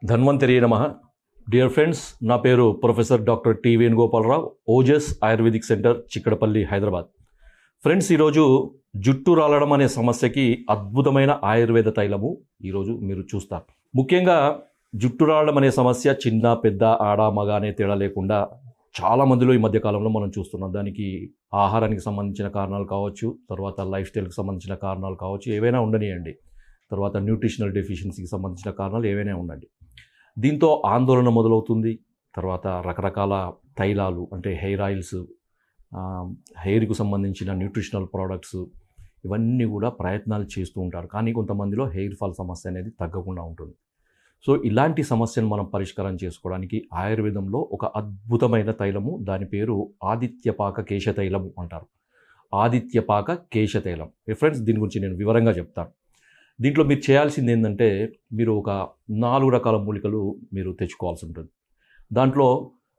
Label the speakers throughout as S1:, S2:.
S1: ధన్వంతరి నమః. Dear friends, నా పేరు professor doctor T Venugopalarao, Ojas ayurvedic centre, Chikkadapalli, Hyderabad. Friends, ఈరోజు జుట్టు రాలడం అనే సమస్యకి అద్భుతమైన ఆయుర్వేద తైలము ఈరోజు మీరు చూస్తారు. ముఖ్యంగా జుట్టు రాలడం అనే సమస్య చిన్న పెద్ద ఆడ మగ అనే తేడా లేకుండా చాలా మందిలో ఈ మధ్యకాలంలో మనం చూస్తున్నాం. దానికి ఆహారానికి సంబంధించిన కారణాలు కావచ్చు, తర్వాత లైఫ్ స్టైల్కి సంబంధించిన కారణాలు కావచ్చు, ఏవైనా ఉండనియండి. తర్వాత న్యూట్రిషనల్ డెఫిషియన్సీకి సంబంధించిన కారణాలు ఏవైనా ఉండండి. దీంతో ఆందోళన మొదలవుతుంది. తర్వాత రకరకాల తైలాలు అంటే హెయిర్ ఆయిల్స్, హెయిర్కు సంబంధించిన న్యూట్రిషనల్ ప్రోడక్ట్స్, ఇవన్నీ కూడా ప్రయత్నాలు చేస్తూ ఉంటారు. కానీ కొంతమందిలో హెయిర్ ఫాల్ సమస్య అనేది తగ్గకుండా ఉంటుంది. సో ఇలాంటి సమస్యను మనం పరిష్కారం చేసుకోవడానికి ఆయుర్వేదంలో ఒక అద్భుతమైన తైలము, దాని పేరు ఆదిత్యపాక కేశ తైలము అంటారు. ఆదిత్యపాక కేశ తైలం. ఫ్రెండ్స్, దీని గురించి నేను వివరంగా చెప్తాను. దీంట్లో మీరు చేయాల్సింది ఏంటంటే, మీరు ఒక 4 రకాల మూలికలు మీరు తెచ్చుకోవాల్సి ఉంటుంది. దాంట్లో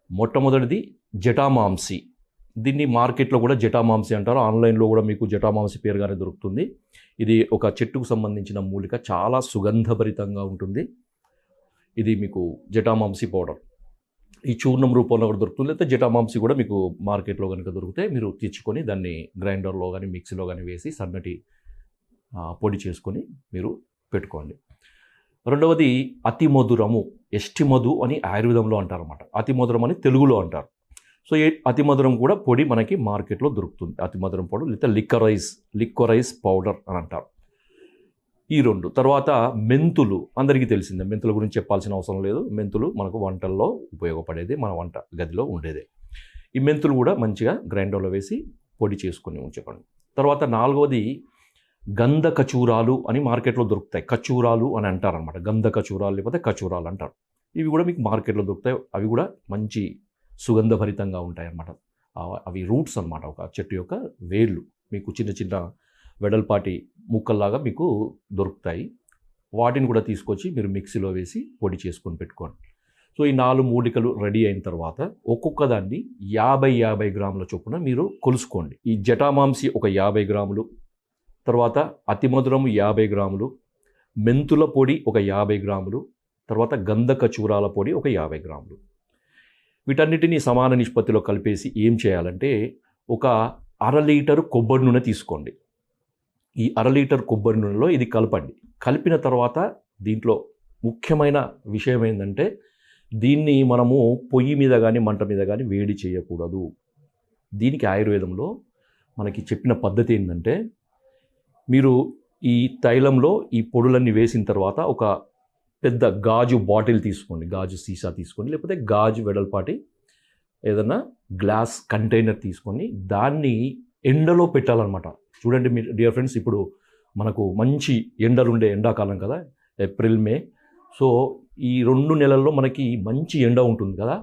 S1: మొట్టమొదటిది జటామాంసి. దీన్ని మార్కెట్లో కూడా జటామాంసి అంటారు, ఆన్లైన్లో కూడా మీకు జటామాంసి పేరుగానే దొరుకుతుంది. ఇది ఒక చెట్టుకు సంబంధించిన మూలిక, చాలా సుగంధభరితంగా ఉంటుంది. ఇది మీకు జటామాంసి పౌడర్ ఈ చూర్ణం రూపంలో కూడా దొరుకుతుంది. లేకపోతే జటామాంసి కూడా మీకు మార్కెట్లో కనుక దొరికితే మీరు తెచ్చుకొని దాన్ని గ్రైండర్లో కానీ మిక్సీలో కానీ వేసి సన్నటి పొడి చేసుకొని మీరు పెట్టుకోండి. రెండవది అతి మధురము, ఎస్టి మధు అని ఆయుర్వేదంలో అంటారు అన్నమాట. అతి మధురం అని తెలుగులో అంటారు. సో ఈ అతి మధురం కూడా పొడి మనకి మార్కెట్లో దొరుకుతుంది. అతి మధురం పౌడర్ లేదా లిక్వరైజ్ పౌడర్ అని అంటారు. ఈ రెండు. తర్వాత మెంతులు, అందరికీ తెలిసిందే, మెంతుల గురించి చెప్పాల్సిన అవసరం లేదు. మెంతులు మనకు వంటల్లో ఉపయోగపడేది, మన వంట గదిలో ఉండేదే. ఈ మెంతులు కూడా మంచిగా గ్రైండర్లో వేసి పొడి చేసుకొని ఉంచుకోండి. తర్వాత నాలుగవది గంధ కచూరాలు అని మార్కెట్లో దొరుకుతాయి. కచూరాలు అని అంటారనమాట. గంధ కచూరాలు లేకపోతే కచూరాలు అంటారు. ఇవి కూడా మీకు మార్కెట్లో దొరుకుతాయి. అవి కూడా మంచి సుగంధభరితంగా ఉంటాయి అన్నమాట. అవి రూట్స్ అన్నమాట, ఒక చెట్టు యొక్క వేళ్ళు. మీకు చిన్న చిన్న వెడల్పాటి ముక్కల్లాగా మీకు దొరుకుతాయి. వాటిని కూడా తీసుకొచ్చి మీరు మిక్సీలో వేసి పొడి చేసుకొని పెట్టుకోండి. సో ఈ 4 మూలికలు రెడీ అయిన తర్వాత ఒక్కొక్క దాన్ని 50 గ్రాముల చొప్పున మీరు కొలుసుకోండి. ఈ జటామాంసి ఒక 50 గ్రాములు, తర్వాత అతిమధురము 50 గ్రాములు, మెంతుల పొడి ఒక 50 గ్రాములు, తర్వాత గంధ కచూరాల పొడి ఒక 50 గ్రాములు. వీటన్నిటినీ సమాన నిష్పత్తిలో కలిపేసి ఏం చేయాలంటే, ఒక 1/2 లీటరు కొబ్బరి నూనె తీసుకోండి. ఈ 1/2 లీటర్ కొబ్బరి నూనెలో ఇది కలపండి. కలిపిన తర్వాత దీంట్లో ముఖ్యమైన విషయం ఏంటంటే, దీన్ని మనము పొయ్యి మీద కానీ మంట మీద కానీ వేడి చేయకూడదు. దీనికి ఆయుర్వేదంలో మనకి చెప్పిన పద్ధతి ఏంటంటే, మీరు ఈ తైలంలో ఈ పొడులన్నీ వేసిన తర్వాత ఒక పెద్ద గాజు బాటిల్ తీసుకోండి, గాజు సీసా తీసుకోండి, లేకపోతే గాజు వెడల్పాటి ఏదన్నా గ్లాస్ కంటైనర్ తీసుకొని దాన్ని ఎండలో పెట్టాలన్నమాట. చూడండి మీరు డియర్ ఫ్రెండ్స్, ఇప్పుడు మనకు మంచి ఎండలుండే ఎండాకాలం కదా, ఏప్రిల్ మే. సో ఈ 2 నెలల్లో మనకి మంచి ఎండ ఉంటుంది కదా.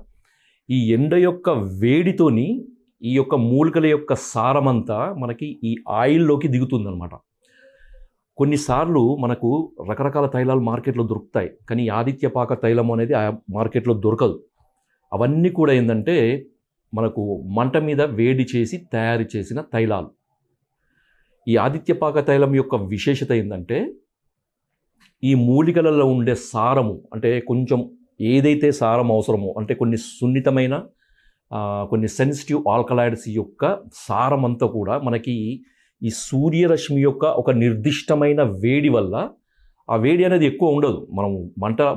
S1: ఈ ఎండ యొక్క వేడితోని ఈ యొక్క మూలికల యొక్క సారమంతా మనకి ఈ ఆయిల్లోకి దిగుతుందన్నమాట. కొన్నిసార్లు మనకు రకరకాల తైలాలు మార్కెట్లో దొరుకుతాయి, కానీ ఆదిత్యపాక తైలం అనేది ఆ మార్కెట్లో దొరకదు. అవన్నీ కూడా ఏంటంటే మనకు మంట మీద వేడి చేసి తయారు చేసిన తైలాలు. ఈ ఆదిత్యపాక తైలం యొక్క విశేషత ఏంటంటే, ఈ మూలికలలో ఉండే సారము, అంటే కొంచెం ఏదైతే సారం అవసరమో, అంటే కొన్ని సున్నితమైన కొన్ని సెన్సిటివ్ ఆల్కలాయిడ్స్ యొక్క సారం అంతా కూడా మనకి ఈ సూర్యరశ్మి యొక్క ఒక నిర్దిష్టమైన వేడి వల్ల, ఆ వేడి అనేది ఎక్కువ ఉండదు. మనం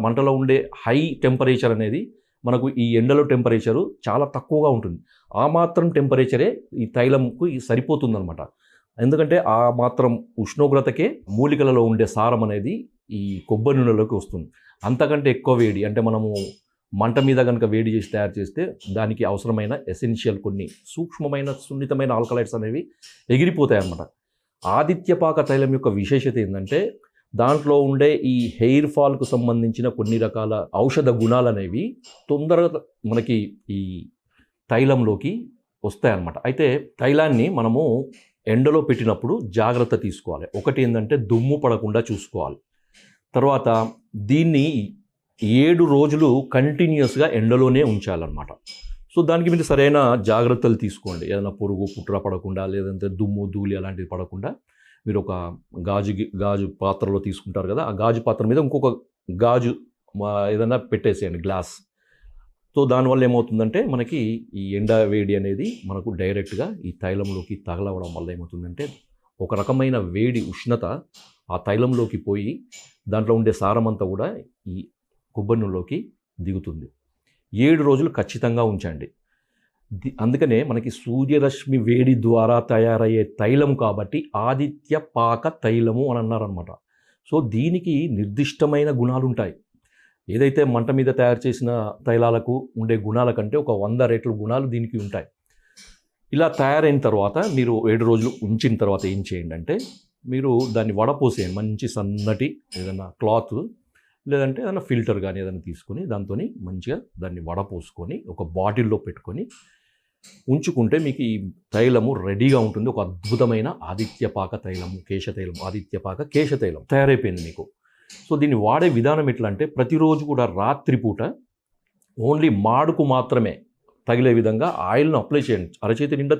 S1: మంటలో ఉండే హై టెంపరేచర్ అనేది మనకు ఈ ఎండలో టెంపరేచరు చాలా తక్కువగా ఉంటుంది. ఆ మాత్రం టెంపరేచరే ఈ తైలంకు సరిపోతుందన్నమాట. ఎందుకంటే ఆ మాత్రం ఉష్ణోగ్రతకే మూలికలలో ఉండే సారం అనేది ఈ కొబ్బరి నూనెలోకి వస్తుంది. అంతకంటే ఎక్కువ వేడి అంటే మనము మంట మీద కనుక వేడి చేసి తయారు చేస్తే దానికి అవసరమైన ఎసెన్షియల్ కొన్ని సూక్ష్మమైన సున్నితమైన ఆల్కలైడ్స్ అనేవి ఎగిరిపోతాయి అన్నమాట. ఆదిత్యపాక తైలం యొక్క విశేషత ఏంటంటే, దాంట్లో ఉండే ఈ హెయిర్ ఫాల్కు సంబంధించిన కొన్ని రకాల ఔషధ గుణాలు అనేవి తొందరగా మనకి ఈ తైలంలోకి వస్తాయన్నమాట. అయితే తైలాన్ని మనము ఎండలో పెట్టినప్పుడు జాగ్రత్త తీసుకోవాలి. ఒకటి ఏంటంటే దుమ్ము పడకుండా చూసుకోవాలి. తర్వాత దీన్ని 7 రోజులు కంటిన్యూస్గా ఎండలోనే ఉంచాలన్నమాట. సో దానికి మీరు సరైన జాగ్రత్తలు తీసుకోండి. ఏదైనా పురుగు పుట్ర పడకుండా, లేదంటే దుమ్ము ధూళి అలాంటివి పడకుండా మీరు ఒక గాజు పాత్రలో తీసుకుంటారు కదా, ఆ గాజు పాత్ర మీద ఇంకొక గాజు ఏదైనా పెట్టేసేయండి గ్లాస్. సో దానివల్ల ఏమవుతుందంటే మనకి ఈ ఎండ వేడి అనేది మనకు డైరెక్ట్గా ఈ తైలంలోకి తగలవడం వల్ల ఏమవుతుందంటే ఒక రకమైన వేడి ఉష్ణత ఆ తైలంలోకి పోయి దాంట్లో ఉండే సారమంతా కూడా ఈ కొబ్బరి నూనెలోకి దిగుతుంది. 7 రోజులు ఖచ్చితంగా ఉంచండి. అందుకనే మనకి సూర్యరశ్మి వేడి ద్వారా తయారయ్యే తైలం కాబట్టి ఆదిత్య పాక తైలము అని అన్నారనమాట. సో దీనికి నిర్దిష్టమైన గుణాలు ఉంటాయి. ఏదైతే మంట మీద తయారు చేసిన తైలాలకు ఉండే గుణాల కంటే ఒక 100 రెట్ల గుణాలు దీనికి ఉంటాయి. ఇలా తయారైన తర్వాత మీరు 7 రోజులు ఉంచిన తర్వాత ఏం చేయండి అంటే మీరు దాన్ని వడపోసేయండి. మంచి సన్నటి ఏదైనా క్లాత్ లేదంటే ఏదైనా ఫిల్టర్ కానీ ఏదైనా తీసుకొని దాంతో మంచిగా దాన్ని వడపోసుకొని ఒక బాటిల్లో పెట్టుకొని ఉంచుకుంటే మీకు ఈ తైలము రెడీగా ఉంటుంది. ఒక అద్భుతమైన ఆదిత్యపాక తైలము, కేశతైలం, ఆదిత్యపాక కేశతైలం తయారైపోయింది మీకు. సో దీన్ని వాడే విధానం ఎట్లా అంటే ప్రతిరోజు కూడా రాత్రిపూట ఓన్లీ మాడుకు మాత్రమే తగిలే విధంగా ఆయిల్ను అప్లై చేయండి. అరచేతి నిండా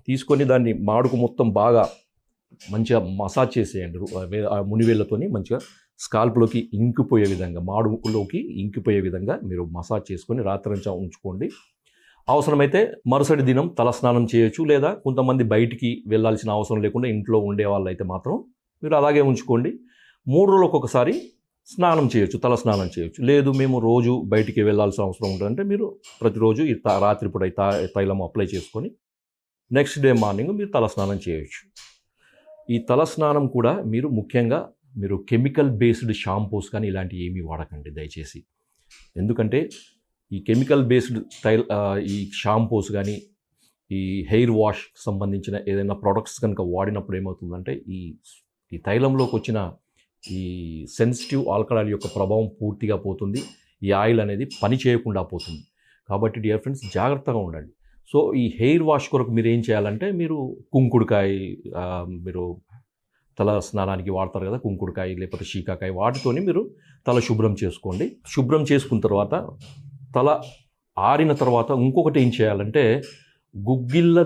S1: తీసుకొని దాన్ని మాడుకు మొత్తం బాగా మంచిగా మసాజ్ చేసేయండి. మునివేళ్ళతోని మంచిగా స్కాల్ప్లోకి ఇంకిపోయే విధంగా, మాడులోకి ఇంకిపోయే విధంగా మీరు మసాజ్ చేసుకొని రాత్రంతా ఉంచుకోండి. అవసరమైతే మరుసటి దినం తలస్నానం చేయొచ్చు, లేదా కొంతమంది బయటికి వెళ్ళాల్సిన అవసరం లేకుండా ఇంట్లో ఉండే వాళ్ళైతే మాత్రం మీరు అలాగే ఉంచుకోండి. 3 రోజులకు ఒకసారి స్నానం చేయొచ్చు, తలస్నానం చేయొచ్చు. లేదు మేము రోజు బయటికి వెళ్ళాల్సిన అవసరం ఉంటుందంటే మీరు ప్రతిరోజు ఈ రాత్రిపూట తైలం అప్లై చేసుకొని నెక్స్ట్ డే మార్నింగ్ మీరు తలస్నానం చేయొచ్చు. ఈ తలస్నానం కూడా మీరు ముఖ్యంగా మీరు కెమికల్ బేస్డ్ షాంపూస్ కానీ ఇలాంటివి ఏమీ వాడకండి దయచేసి. ఎందుకంటే ఈ కెమికల్ బేస్డ్ ఈ షాంపూస్ కానీ ఈ హెయిర్ వాష్ సంబంధించిన ఏదైనా ప్రొడక్ట్స్ కనుక వాడినప్పుడు ఏమవుతుందంటే ఈ తైలంలోకి వచ్చిన ఈ సెన్సిటివ్ ఆల్కహాల్ యొక్క ప్రభావం పూర్తిగా పోతుంది. ఈ ఆయిల్ అనేది పని చేయకుండా పోతుంది. కాబట్టి డియర్ ఫ్రెండ్స్ జాగ్రత్తగా ఉండండి. సో ఈ హెయిర్ వాష్ కొరకు మీరు ఏం చేయాలంటే మీరు కుంకుడుకాయ, మీరు తల స్నానానికి వాడతారు కదా కుంకుడుకాయ లేకపోతే శీకాకాయ, వాటితోని మీరు తల శుభ్రం చేసుకోండి. శుభ్రం చేసుకున్న తర్వాత తల ఆరిన తర్వాత ఇంకొకటి ఏం చేయాలంటే గుగ్గులు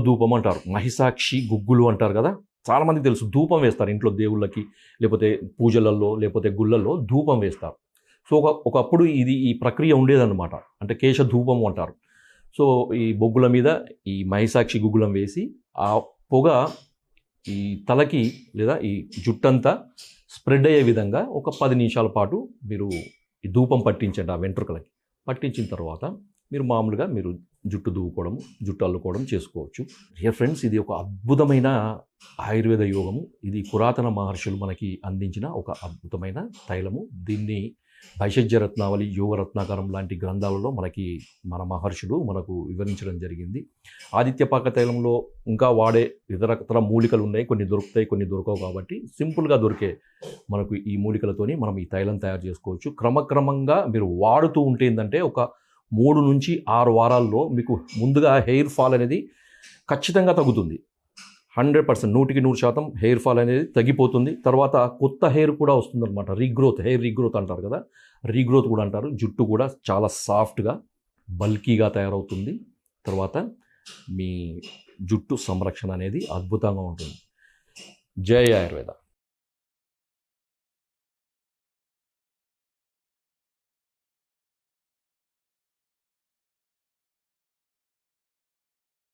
S1: ధూపం అంటారు, మహిషాక్షి గుగ్గులు అంటారు కదా, చాలామందికి తెలుసు. ధూపం వేస్తారు ఇంట్లో దేవుళ్ళకి, లేకపోతే పూజలలో, లేకపోతే గుళ్ళల్లో ధూపం వేస్తారు. సో ఒకప్పుడు ఈ ప్రక్రియ ఉండేదన్నమాట. అంటే కేశ ధూపం అంటారు. సో ఈ బొగ్గుల మీద ఈ మహిషాక్షి గుగ్గులం వేసి ఆ పొగ ఈ తలకి లేదా ఈ జుట్టంతా స్ప్రెడ్ అయ్యే విధంగా ఒక 10 నిమిషాల పాటు మీరు ఈ ధూపం పట్టించండి ఆ వెంట్రుకలకి. పట్టించిన తర్వాత మీరు మామూలుగా మీరు జుట్టు దువ్వుకోవడం, జుట్టు అల్లుకోవడం చేసుకోవచ్చు. డియర్ ఫ్రెండ్స్, ఇది ఒక అద్భుతమైన ఆయుర్వేద యోగము. ఇది పురాతన మహర్షులు మనకి అందించిన ఒక అద్భుతమైన తైలము. దీన్ని భైషజ్య రత్నావళి, యోగరత్నాకరం లాంటి గ్రంథాలలో మన మహర్షులు మనకు వివరించడం జరిగింది. ఆదిత్యపాక తైలంలో ఇంకా వాడే ఇతర మూలికలు ఉన్నాయి. కొన్ని దొరుకుతాయి, కొన్ని దొరకవు. కాబట్టి సింపుల్గా దొరికే మనకు ఈ మూలికలతోని మనం ఈ తైలం తయారు చేసుకోవచ్చు. క్రమక్రమంగా మీరు వాడుతూ ఉంటే ఏంటంటే ఒక 3 నుంచి 6 వారాల్లో మీకు ముందుగా హెయిర్ ఫాల్ అనేది ఖచ్చితంగా తగ్గుతుంది. 100%, 100% హెయిర్ ఫాల్ అనేది తగ్గిపోతుంది. తర్వాత కొత్త హెయిర్ కూడా వస్తుందన్నమాట. హెయిర్ రీగ్రోత్ అంటారు కదా, రీగ్రోత్ కూడా అంటారు. జుట్టు కూడా చాలా సాఫ్ట్గా, బల్కీగా తయారవుతుంది. తర్వాత మీ జుట్టు సంరక్షణ అనేది అద్భుతంగా ఉంటుంది. జై ఆయుర్వేద.